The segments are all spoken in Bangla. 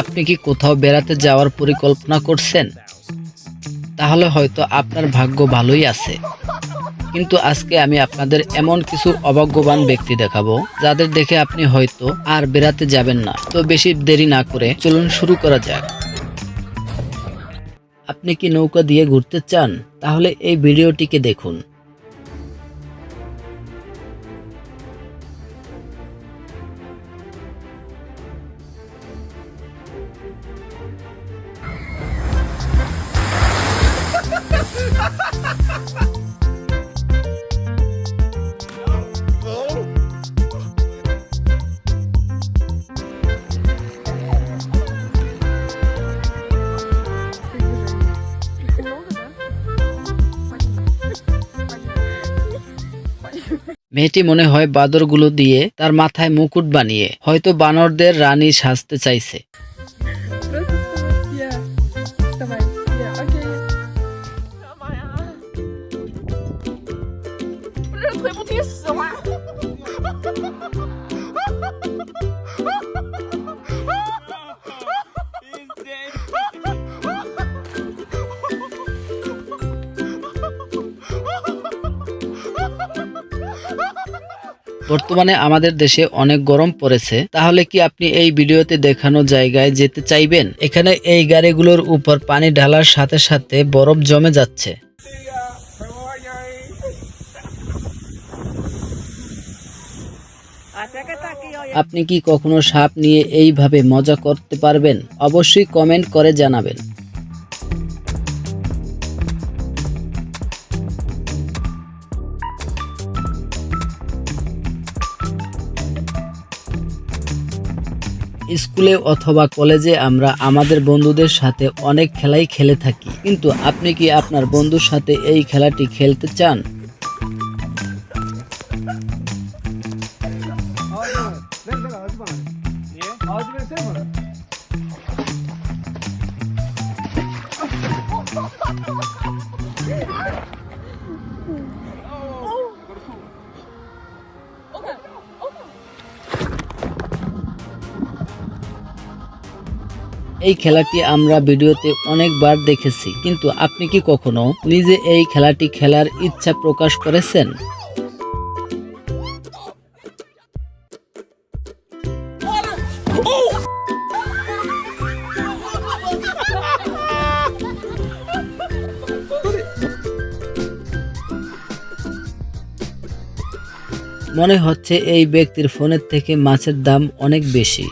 আপনি কি কোথাও বেড়াতে যাওয়ার পরিকল্পনা করছেন? তাহলে হয়তো আপনার ভাগ্য ভালোই আছে। কিন্তু আজকে আমি আপনাদের এমন কিছু অভাগ্যবান ব্যক্তি দেখাবো যাদের দেখে আপনি হয়তো আর বেড়াতে যাবেন না। তো বেশি দেরি না করে চলুন শুরু করা যাক। আপনি কি নৌকা দিয়ে ঘুরতে চান? তাহলে এই ভিডিওটিকে দেখুন। মেয়েটি মনে হয় বাদরগুলো দিয়ে তার মাথায় মুকুট বানিয়ে হয়তো বানরদের রানী সাজতে চাইছে। Hier, dabei. Hier, okay.这腿不踢死吗？ বর্তমানে আমাদের দেশে অনেক গরম পড়েছে। তাহলে কি আপনি এই ভিডিওতে দেখানো জায়গায় যেতে চাইবেন? এখানে এই গাড়িগুলোর উপর পানি ঢালার সাথে সাথে বরফ জমে যাচ্ছে। আপনি কি কখনো সাপ নিয়ে এইভাবে মজা করতে পারবেন? অবশ্যই কমেন্ট করে জানাবেন। স্কুলে অথবা কলেজে আমরা আমাদের বন্ধুদের সাথে অনেক খেলাই খেলে থাকি, কিন্তু আপনি কি আপনার বন্ধুর সাথে এই খেলাটি খেলতে চান? এই খেলাটি আমরা ভিডিওতে অনেকবার দেখেছি, কিন্তু আপনি কি কখনো নিজে এই খেলাটি খেলার ইচ্ছা প্রকাশ করেছেন? মনে হচ্ছে এই ব্যক্তির ফোনের থেকে মাছের দাম অনেক বেশি।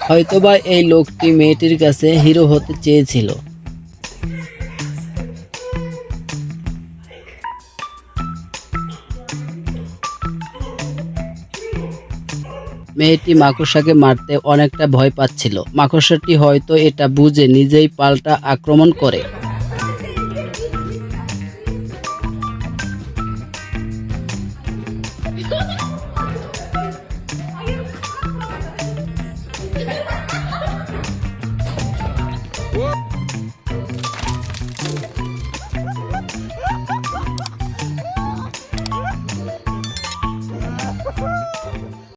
হয়তোবা এই লোকটি মেয়েটির কাছে হিরো হতে চেয়েছিল। মেয়েটি মাকড়সাকে মারতে অনেকটা ভয় পাচ্ছিল। মাকড়সাটি হয়তো এটা বুঝে নিজেই পাল্টা আক্রমণ করে।